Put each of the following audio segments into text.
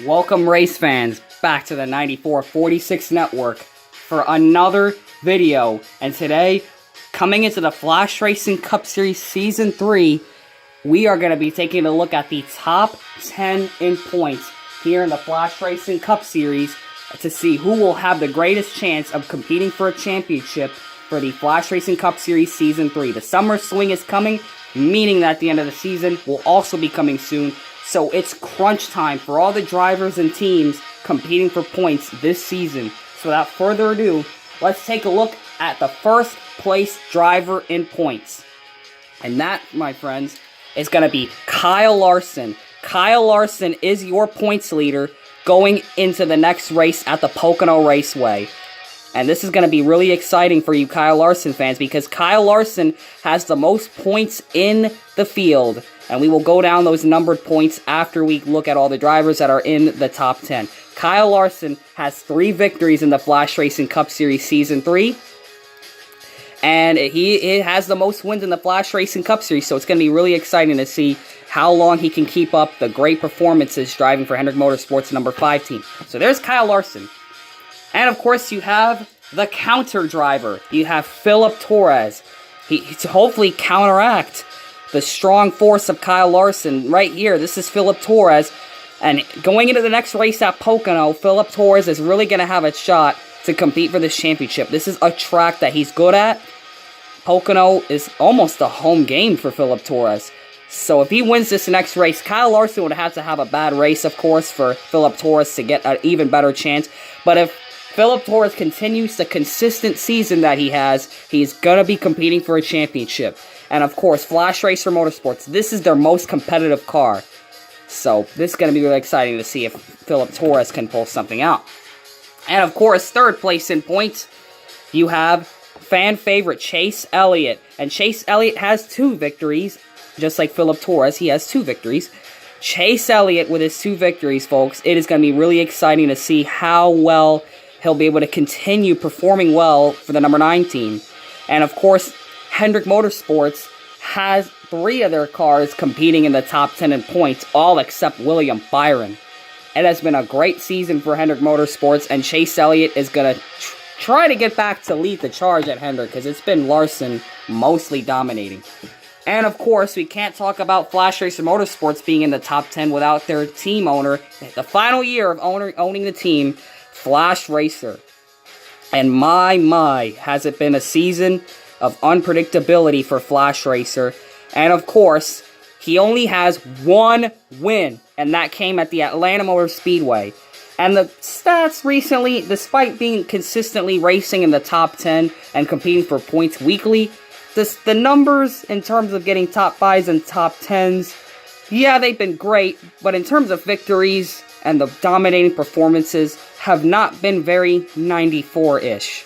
Welcome race fans back to the 9446 network for another video. And today, coming into the Flashracing Cup Series Season 3, we are going to be taking a look at the top 10 in points here in the Flashracing Cup Series to see who will have the greatest chance of competing for a championship for the Flashracing Cup Series Season 3. The summer swing is coming, meaning that the end of the season will also be coming soon. So it's crunch time for all the drivers and teams competing for points this season. So without further ado, let's take a look at the first place driver in points. And that, my friends, is going to be Kyle Larson. Kyle Larson is your points leader going into the next race at the Pocono Raceway. And this is going to be really exciting for you Kyle Larson fans because Kyle Larson has the most points in the field. And we will go down those numbered points after we look at all the drivers that are in the top 10. Kyle Larson has 3 victories in the Flashracing Cup Series Season 3. And he has the most wins in the Flashracing Cup Series. So it's going to be really exciting to see how long he can keep up the great performances driving for Hendrick Motorsports number 5 team. So there's Kyle Larson. And of course you have the counter driver. You have Philip Torres. To hopefully counteract the strong force of Kyle Larson. Right here, this is Philip Torres. And going into the next race at Pocono, Philip Torres is really going to have a shot to compete for this championship. This is a track that he's good at. Pocono is almost a home game for Philip Torres. So if he wins this next race, Kyle Larson would have to have a bad race, of course, for Philip Torres to get an even better chance. But if Philip Torres continues the consistent season that he has, he's going to be competing for a championship. And of course, Flash Racer Motorsports, this is their most competitive car. So this is going to be really exciting to see if Philip Torres can pull something out. And of course, third place in points, you have fan favorite Chase Elliott. And Chase Elliott has 2 victories, just like Philip Torres, he has 2 victories. Chase Elliott with his 2 victories, folks, it is going to be really exciting to see how well he'll be able to continue performing well for the number 9 team. And of course, Hendrick Motorsports has 3 of their cars competing in the top 10 in points, all except William Byron. It has been a great season for Hendrick Motorsports, and Chase Elliott is going to try to get back to lead the charge at Hendrick, because it's been Larson mostly dominating. And of course, we can't talk about Flash Racer Motorsports being in the top 10 without their team owner. The final year of owning the team, Flash Racer. And my, has it been a season of unpredictability for Flash Racer. And of course, he only has 1 win, and that came at the Atlanta Motor Speedway. And the stats recently, despite being consistently racing in the top 10 and competing for points weekly, the numbers in terms of getting top 5s and top 10s, yeah, they've been great, but in terms of victories and the dominating performances have not been very 94-ish.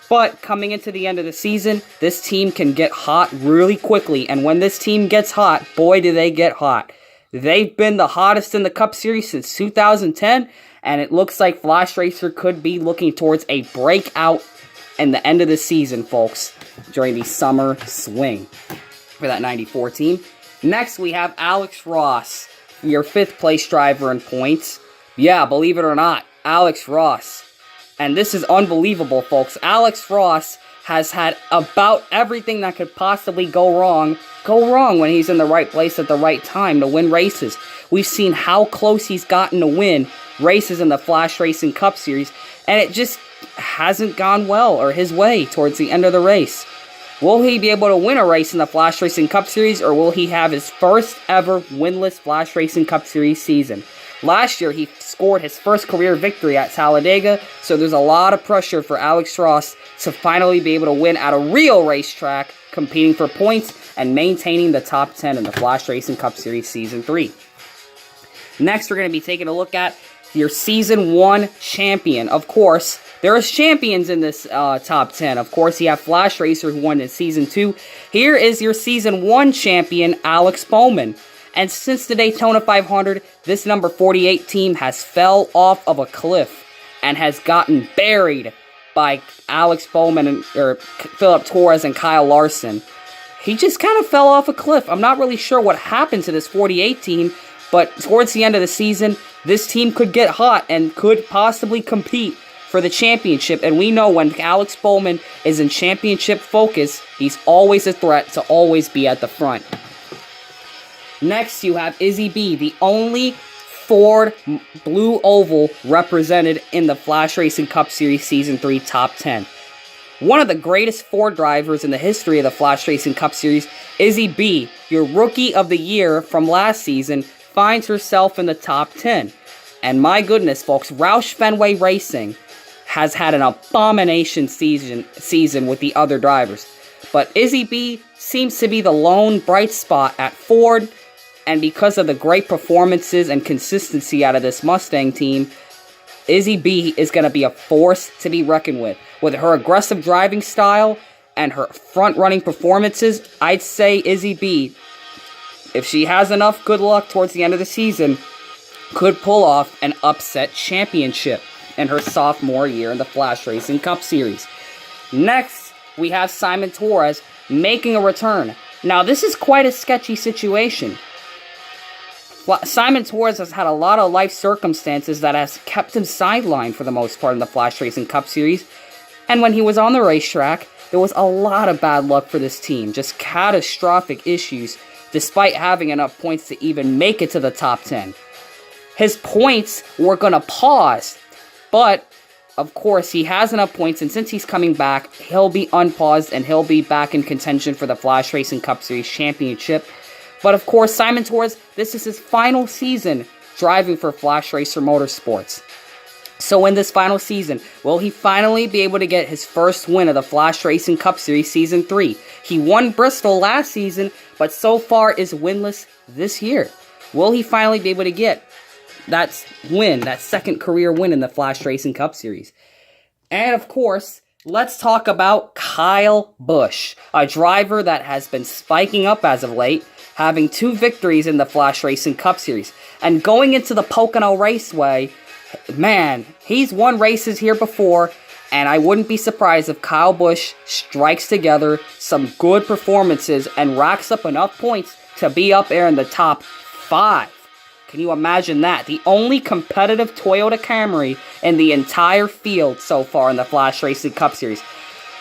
But coming into the end of the season, this team can get hot really quickly. And when this team gets hot, boy, do they get hot. They've been the hottest in the Cup Series since 2010. And it looks like Flash Racer could be looking towards a breakout in the end of the season, folks, during the summer swing for that 94 team. Next, we have Alex Ross, your 5th place driver in points. Yeah, believe it or not, Alex Ross. And this is unbelievable, folks. Alex Ross has had about everything that could possibly go wrong when he's in the right place at the right time to win races. We've seen how close he's gotten to win races in the Flash Racing Cup Series, and it just hasn't gone well or his way towards the end of the race. Will he be able to win a race in the Flash Racing Cup Series, or will he have his first ever winless Flash Racing Cup Series season? Last year, he scored his first career victory at Talladega, so there's a lot of pressure for Alex Ross to finally be able to win at a real racetrack, competing for points and maintaining the top 10 in the Flash Racing Cup Series Season 3. Next, we're going to be taking a look at your Season 1 champion. Of course, there is champions in this top 10. Of course, you have Flash Racer who won in Season 2. Here is your Season 1 champion, Alex Bowman. And since the Daytona 500, this number 48 team has fell off of a cliff and has gotten buried by Alex Bowman or Philip Torres and Kyle Larson. He just kind of fell off a cliff. I'm not really sure what happened to this 48 team, But towards the end of the season, this team could get hot and could possibly compete for the championship. And we know when Alex Bowman is in championship focus, he's always a threat to always be at the front. Next, you have Izzy B, the only Ford Blue Oval represented in the Flashracing Cup Series Season 3 Top 10. One of the greatest Ford drivers in the history of the Flashracing Cup Series, Izzy B, your Rookie of the Year from last season, finds herself in the top 10. And my goodness, folks, Roush Fenway Racing has had an abomination season with the other drivers. But Izzy B seems to be the lone bright spot at Ford, and because of the great performances and consistency out of this Mustang team, Izzy B is going to be a force to be reckoned with. With her aggressive driving style and her front-running performances, I'd say Izzy B, if she has enough good luck towards the end of the season, could pull off an upset championship in her sophomore year in the Flashracing Cup Series. Next, we have Simon Torres making a return. Now, this is quite a sketchy situation. Simon Torres has had a lot of life circumstances that has kept him sidelined for the most part in the Flashracing Cup Series. And when he was on the racetrack, there was a lot of bad luck for this team. Just catastrophic issues, despite having enough points to even make it to the top 10. His points were going to pause, but of course he has enough points, and since he's coming back, he'll be unpaused and he'll be back in contention for the Flashracing Cup Series Championship. But of course, Simon Torres, this is his final season driving for Flash Racer Motorsports. So in this final season, will he finally be able to get his first win of the Flashracing Cup Series Season 3? He won Bristol last season, but so far is winless this year. Will he finally be able to get that win, that second career win in the Flashracing Cup Series? And of course, let's talk about Kyle Busch, a driver that has been spiking up as of late, having 2 victories in the Flashracing Cup Series. And going into the Pocono Raceway, man, he's won races here before, and I wouldn't be surprised if Kyle Busch strikes together some good performances and racks up enough points to be up there in the top 5. Can you imagine that? The only competitive Toyota Camry in the entire field so far in the Flashracing Cup Series.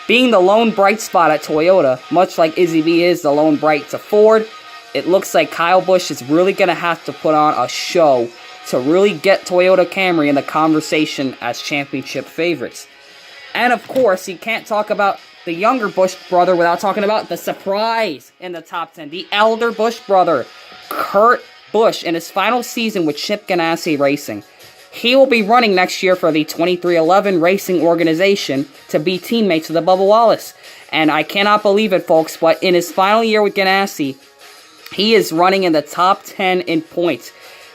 Being the lone bright spot at Toyota, much like Izzy B is the lone bright to Ford, it looks like Kyle Busch is really going to have to put on a show to really get Toyota Camry in the conversation as championship favorites. And of course, you can't talk about the younger Busch brother without talking about the surprise in the top 10. The elder Busch brother, Kurt Busch, in his final season with Chip Ganassi Racing. He will be running next year for the 2311 Racing Organization to be teammates with Bubba Wallace. And I cannot believe it, folks, but in his final year with Ganassi, he is running in the top 10 in points.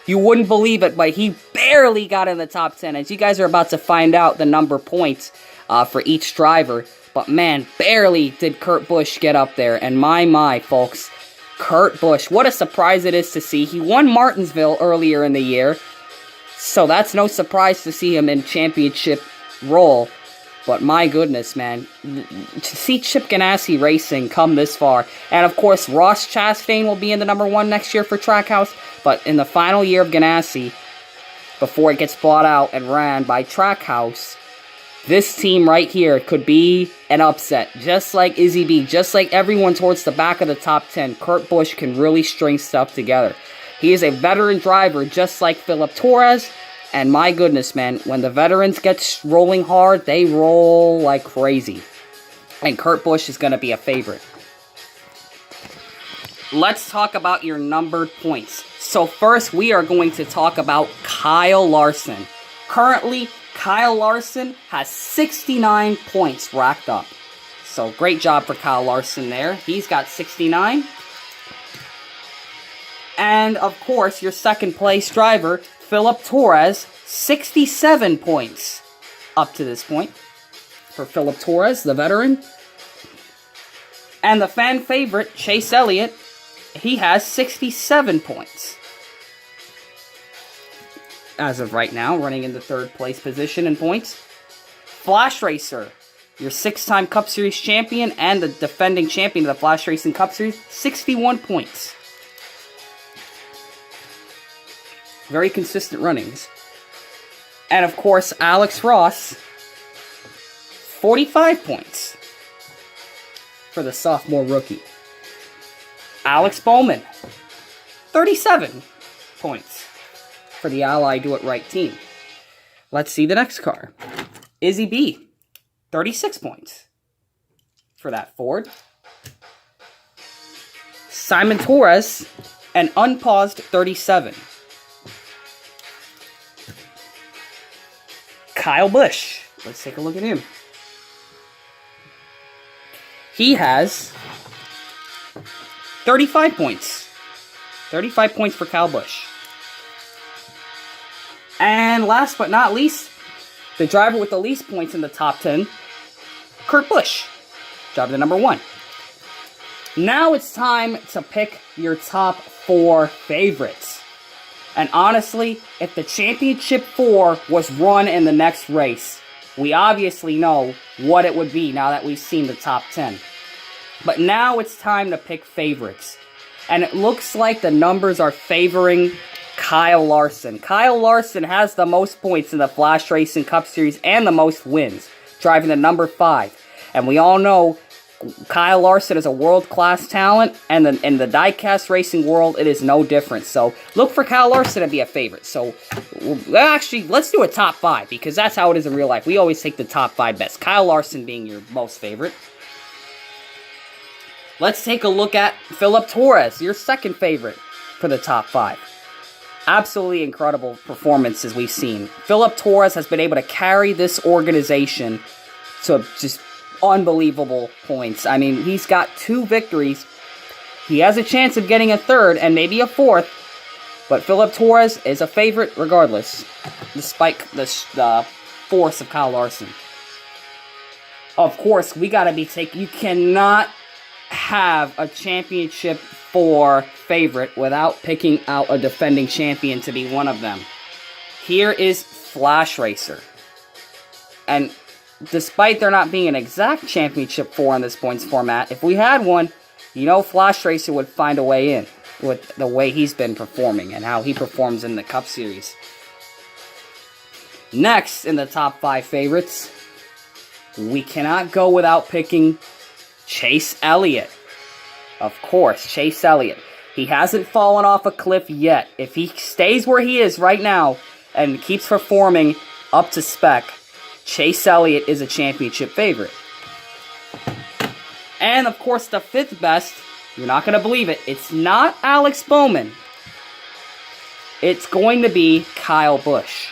You wouldn't believe it, but he barely got in the top 10. As you guys are about to find out the number of points for each driver. But man, barely did Kurt Busch get up there. And my, folks, Kurt Busch, what a surprise it is to see. He won Martinsville earlier in the year, so that's no surprise to see him in championship role. But my goodness, man, to see Chip Ganassi Racing come this far. And of course, Ross Chastain will be in the number 1 next year for Trackhouse. But in the final year of Ganassi, before it gets bought out and ran by Trackhouse, this team right here could be an upset. Just like Izzy B, just like everyone towards the back of the top 10, Kurt Busch can really string stuff together. He is a veteran driver just like Philip Torres. And my goodness, man, when the veterans get rolling hard, they roll like crazy. And Kurt Busch is going to be a favorite. Let's talk about your numbered points. So first, we are going to talk about Kyle Larson. Currently, Kyle Larson has 69 points racked up. So great job for Kyle Larson there. He's got 69. And of course, your second place driver, Philip Torres, 67 points up to this point for Philip Torres, the veteran. And the fan favorite, Chase Elliott, he has 67 points. As of right now, running in the 3rd place position in points. Flash Racer, your 6-time Cup Series champion and the defending champion of the Flash Racing Cup Series, 61 points. Very consistent runnings. And of course, Alex Ross, 45 points for the sophomore rookie. Alex Bowman, 37 points for the Ally Do-It-Right team. Let's see the next car. Izzy B, 36 points for that Ford. Simon Torres, an unpaused 37. Kyle Busch, let's take a look at him. He has 35 points. 35 points for Kyle Busch. And last but not least, the driver with the least points in the top 10, Kurt Busch, driver number 1. Now it's time to pick your top 4 favorites. And honestly, if the Championship 4 was run in the next race, we obviously know what it would be now that we've seen the top 10. But now it's time to pick favorites. And it looks like the numbers are favoring Kyle Larson. Kyle Larson has the most points in the Flashracing Cup Series and the most wins, driving the number 5. And we all know Kyle Larson is a world-class talent, and in the diecast racing world, it is no different. So look for Kyle Larson to be a favorite. So actually, let's do a top 5, because that's how it is in real life. We always take the top 5 best. Kyle Larson being your most favorite. Let's take a look at Philip Torres, your second favorite for the top 5. Absolutely incredible performances we've seen. Philip Torres has been able to carry this organization to just unbelievable points. I mean, he's got 2 victories. He has a chance of getting a 3rd and maybe a 4th. But Philip Torres is a favorite regardless, despite the force of Kyle Larson. Of course, we gotta be taking... You cannot have a Championship 4 favorite without picking out a defending champion to be one of them. Here is Flash Racer. And despite there not being an exact Championship 4 in this points format, if we had one, you know Flash Racer would find a way in with the way he's been performing and how he performs in the Cup Series. Next, in the top 5 favorites, we cannot go without picking Chase Elliott. Of course, Chase Elliott. He hasn't fallen off a cliff yet. If he stays where he is right now and keeps performing up to spec, Chase Elliott is a championship favorite. And of course, the 5th best, you're not going to believe it, it's not Alex Bowman. It's going to be Kyle Busch.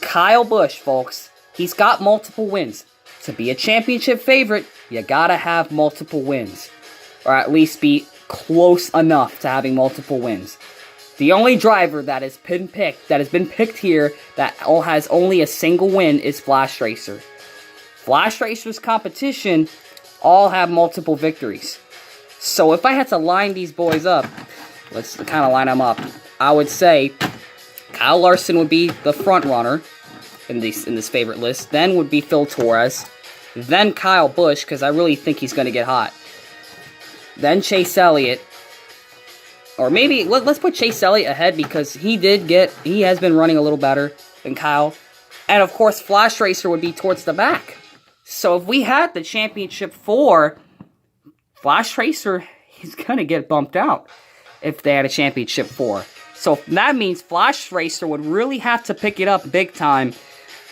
Kyle Busch, folks, he's got multiple wins. To be a championship favorite, you gotta have multiple wins. Or at least be close enough to having multiple wins. The only driver that has been picked here that has only a single win is Flash Racer. Flash Racer's competition all have multiple victories. So if I had to line these boys up, let's kind of line them up. I would say Kyle Larson would be the front runner in this favorite list. Then would be Phil Torres. Then Kyle Busch, because I really think he's going to get hot. Then Chase Elliott. Or maybe, let's put Chase Elliott ahead because he has been running a little better than Kyle. And of course, Flash Racer would be towards the back. So if we had the Championship 4, Flash Racer is going to get bumped out if they had a Championship 4. So that means Flash Racer would really have to pick it up big time.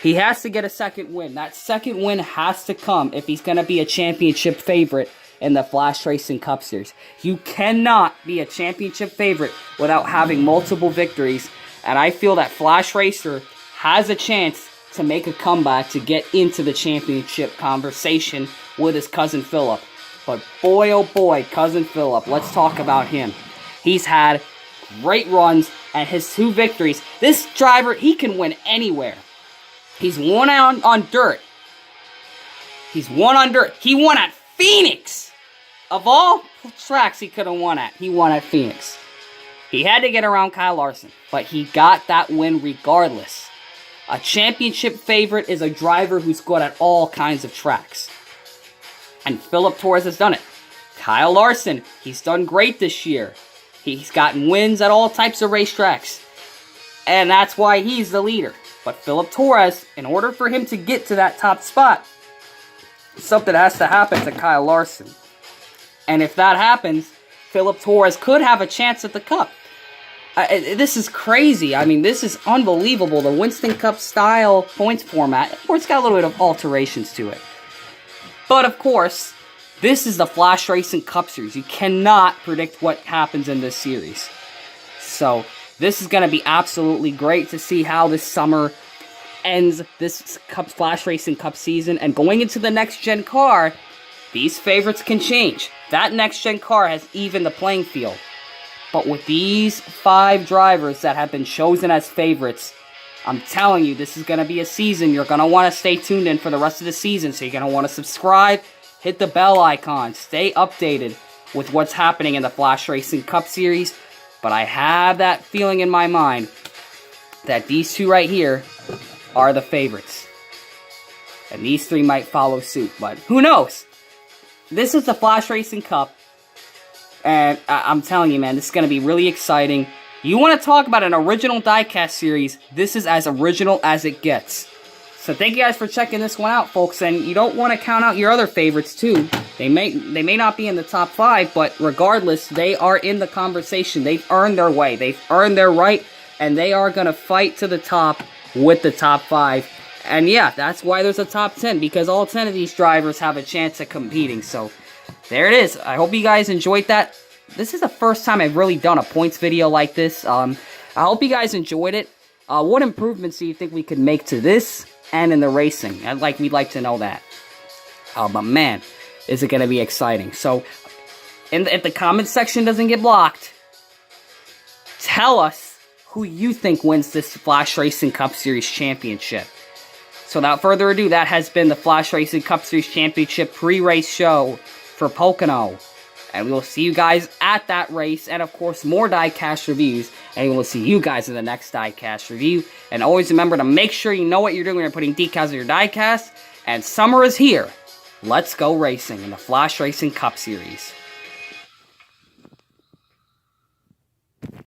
He has to get a second win. That second win has to come if he's going to be a championship favorite in the Flash Racing Cup Series. You cannot be a championship favorite without having multiple victories. And I feel that Flash Racer has a chance to make a comeback to get into the championship conversation with his cousin Philip. But boy, oh boy, cousin Philip, let's talk about him. He's had great runs and his 2 victories. This driver, he can win anywhere. He's won on dirt. He's won on dirt. He won at Phoenix. Of all tracks he could have won at, he won at Phoenix. He had to get around Kyle Larson, but he got that win regardless. A championship favorite is a driver who's good at all kinds of tracks. And Philip Torres has done it. Kyle Larson, he's done great this year. He's gotten wins at all types of racetracks. And that's why he's the leader. But Philip Torres, in order for him to get to that top spot, something has to happen to Kyle Larson. And if that happens, Philip Torres could have a chance at the Cup. This is crazy. I mean, this is unbelievable. The Winston Cup style points format. Of course, it's got a little bit of alterations to it. But of course, this is the Flash Racing Cup Series. You cannot predict what happens in this series. So, this is going to be absolutely great to see how this summer ends this Flash Racing Cup season. And going into the next-gen car, these favorites can change. That next-gen car has evened the playing field. But with these 5 drivers that have been chosen as favorites, I'm telling you, this is going to be a season you're going to want to stay tuned in for the rest of the season. So you're going to want to subscribe, hit the bell icon, stay updated with what's happening in the Flash Racing Cup Series. But I have that feeling in my mind that these 2 right here are the favorites. And these 3 might follow suit, but who knows? This is the Flash Racing Cup. And I'm telling you, man, this is going to be really exciting. You want to talk about an original diecast series, this is as original as it gets. So thank you guys for checking this one out, folks. And you don't want to count out your other favorites, too. They may not be in the top 5, but regardless, they are in the conversation. They've earned their way. They've earned their right, and they are going to fight to the top with the top 5. And yeah, that's why there's a top 10, because all 10 of these drivers have a chance at competing. So there it is. I hope you guys enjoyed that. This is the first time I've really done a points video like this. I hope you guys enjoyed it. What improvements do you think we could make to this and in the racing? We'd like to know that. But man, is it going to be exciting. So, if the comment section doesn't get blocked, tell us who you think wins this Flash Racing Cup Series Championship. So without further ado, that has been the Flash Racing Cup Series Championship pre-race show for Pocono. And we will see you guys at that race, and of course more diecast reviews, and we will see you guys in the next diecast review. And always remember to make sure you know what you're doing when you're putting decals on your diecast. And summer is here. Let's go racing in the Flash Racing Cup Series.